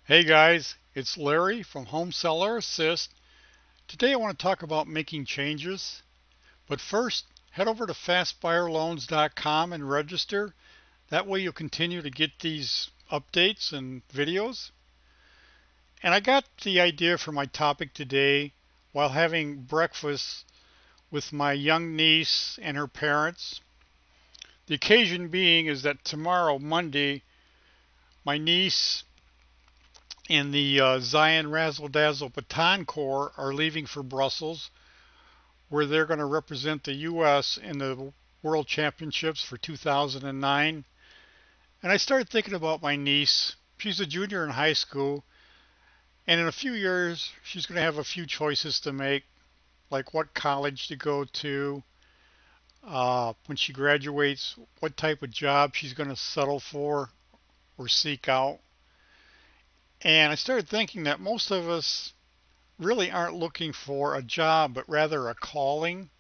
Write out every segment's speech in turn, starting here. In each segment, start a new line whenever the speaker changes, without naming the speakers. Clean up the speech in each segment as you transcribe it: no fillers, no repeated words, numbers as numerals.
Hey guys, it's Larry from Home Seller Assist. Today I want to talk about making changes, but first head over to fastbuyerloans.com and register. That way you'll continue to get these updates and videos. And I got the idea for my topic today while having breakfast with my young niece and her parents. The occasion being is that tomorrow, Monday, my niece and the Zion Razzle Dazzle Baton Corps are leaving for Brussels, where they're going to represent the U.S. in the World Championships for 2009. And I started thinking about my niece. She's a junior in high school, and in a few years, she's going to have a few choices to make, like what college to go to, when she graduates, what type of job she's going to settle for or seek out. And I started thinking that most of us really aren't looking for a job, but rather a calling.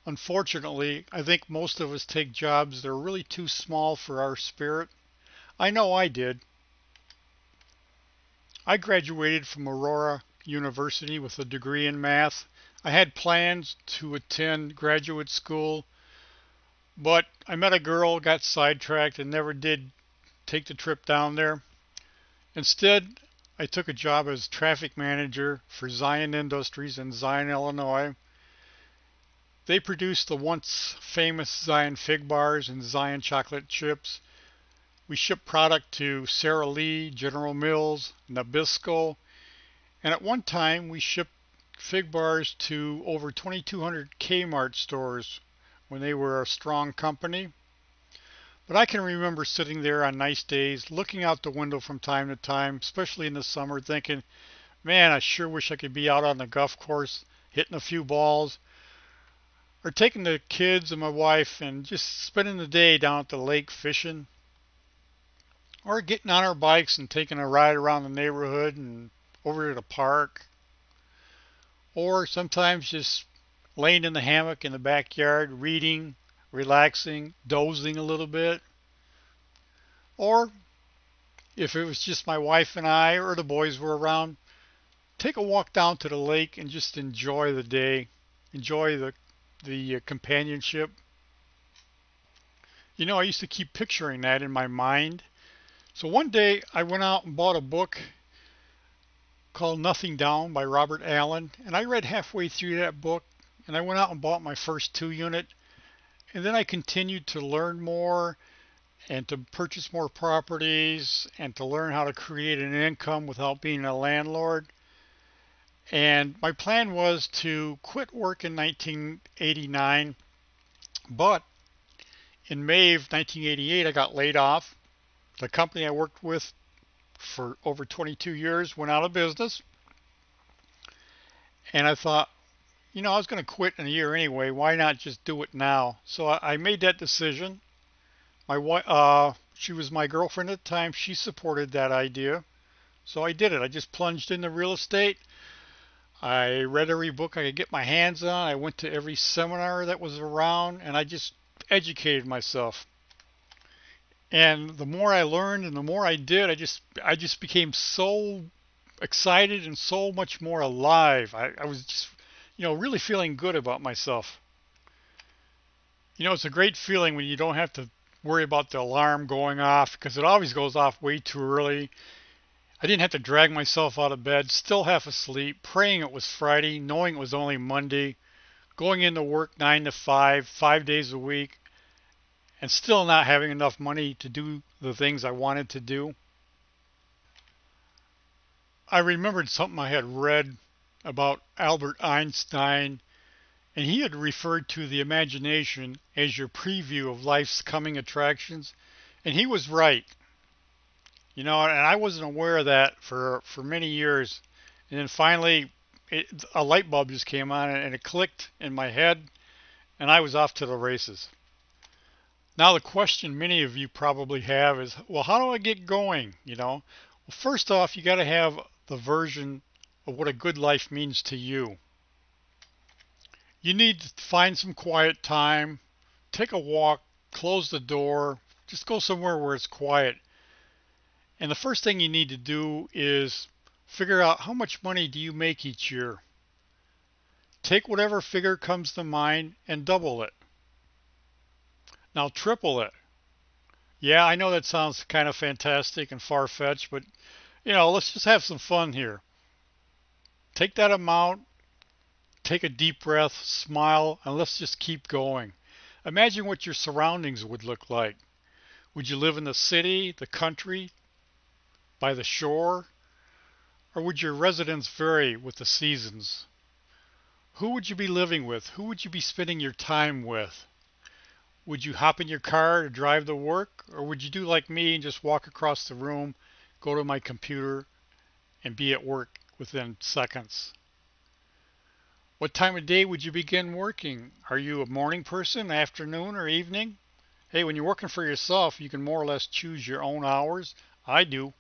Unfortunately, I think most of us take jobs that are really too small for our spirit. I know I did. I graduated from Aurora University with a degree in math. I had plans to attend graduate school, but I met a girl, got sidetracked, and never did take the trip down there. Instead, I took a job as traffic manager for Zion Industries in Zion, Illinois. They produce the once famous Zion Fig Bars and Zion Chocolate Chips. We ship product to Sara Lee, General Mills, Nabisco, and at one time we shipped Fig Bars to over 2,200 Kmart stores when they were a strong company. But I can remember sitting there on nice days, looking out the window from time to time, especially in the summer, thinking, man, I sure wish I could be out on the golf course hitting a few balls, or taking the kids and my wife and just spending the day down at the lake fishing, or getting on our bikes and taking a ride around the neighborhood and over to the park, or sometimes just laying in the hammock in the backyard, reading, relaxing, dozing a little bit, or if it was just my wife and I or the boys were around, take a walk down to the lake and just enjoy the day, enjoy the companionship. You know, I used to keep picturing that in my mind. So one day I went out and bought a book called Nothing Down by Robert Allen, and I read halfway through that book, and I went out and bought my first 2 unit, and then I continued to learn more and to purchase more properties and to learn how to create an income without being a landlord. And my plan was to quit work in 1989, but in May of 1988 I got laid off. The company I worked with for over 22 years went out of business, and I thought, you know, I was going to quit in a year anyway. Why not just do it now? So I made that decision. My wife, she was my girlfriend at the time. She supported that idea, so I did it. I just plunged into real estate. I read every book I could get my hands on. I went to every seminar that was around, and I just educated myself. And the more I learned and the more I did, I just became so excited and so much more alive. I was just, really feeling good about myself. You know, it's a great feeling when you don't have to worry about the alarm going off because it always goes off way too early. I didn't have to drag myself out of bed, still half asleep, praying it was Friday, knowing it was only Monday, going into work 9 to 5, 5 days a week, and still not having enough money to do the things I wanted to do. I remembered something I had read about Albert Einstein, and he had referred to the imagination as your preview of life's coming attractions, and he was right. You know, and I wasn't aware of that for many years. And then finally, a light bulb just came on and it clicked in my head, and I was off to the races. Now, the question many of you probably have is, well, how do I get going? Well, first off, you got to have the version of what a good life means to you. You need to find some quiet time, take a walk, close the door, just go somewhere where it's quiet, And the first thing you need to do is figure out how much money do you make each year. Take whatever figure comes to mind and double it. Now triple it. Yeah, I know that sounds kind of fantastic and far-fetched, but let's just have some fun here. Take that amount, take a deep breath, smile, and let's just keep going. Imagine what your surroundings would look like. Would you live in the city, the country, by the shore? Or would your residence vary with the seasons? Who would you be living with? Who would you be spending your time with? Would you hop in your car to drive to work? Or would you do like me and just walk across the room, go to my computer, and be at work within seconds? What time of day would you begin working? Are you a morning person, afternoon, or evening? Hey, when you're working for yourself, you can more or less choose your own hours. I do.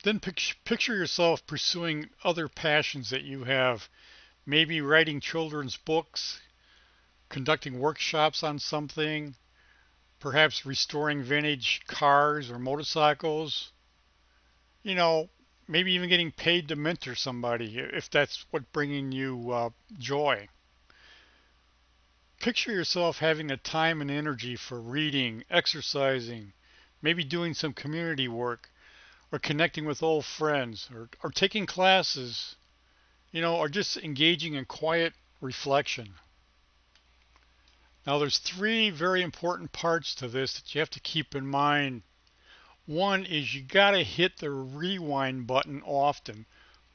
Then picture yourself pursuing other passions that you have. Maybe writing children's books, conducting workshops on something, perhaps restoring vintage cars or motorcycles. Maybe even getting paid to mentor somebody if that's what's bringing you joy. Picture yourself having the time and energy for reading, exercising, maybe doing some community work, or connecting with old friends, or taking classes, or just engaging in quiet reflection. Now there's three very important parts to this that you have to keep in mind. One is you gotta hit the rewind button often.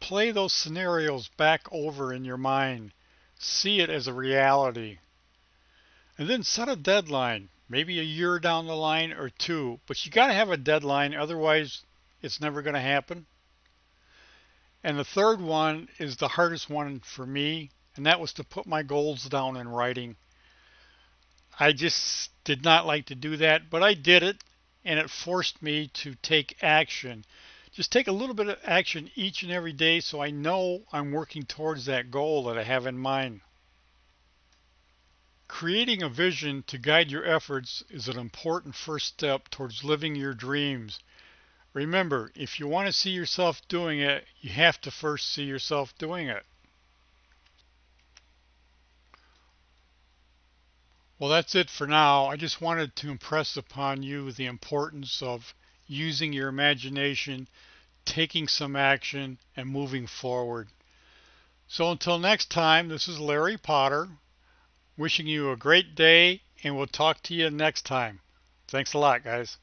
Play those scenarios back over in your mind. See it as a reality. And then set a deadline, maybe a year down the line or two, but you gotta have a deadline, otherwise it's never gonna happen. And the third one is the hardest one for me, and that was to put my goals down in writing. I just did not like to do that, but I did it, and it forced me to take action. Just take a little bit of action each and every day so I know I'm working towards that goal that I have in mind. Creating a vision to guide your efforts is an important first step towards living your dreams. Remember, if you want to see yourself doing it, you have to first see yourself doing it. Well, that's it for now. I just wanted to impress upon you the importance of using your imagination, taking some action, and moving forward. So until next time, this is Larry Potter, wishing you a great day, and we'll talk to you next time. Thanks a lot, guys.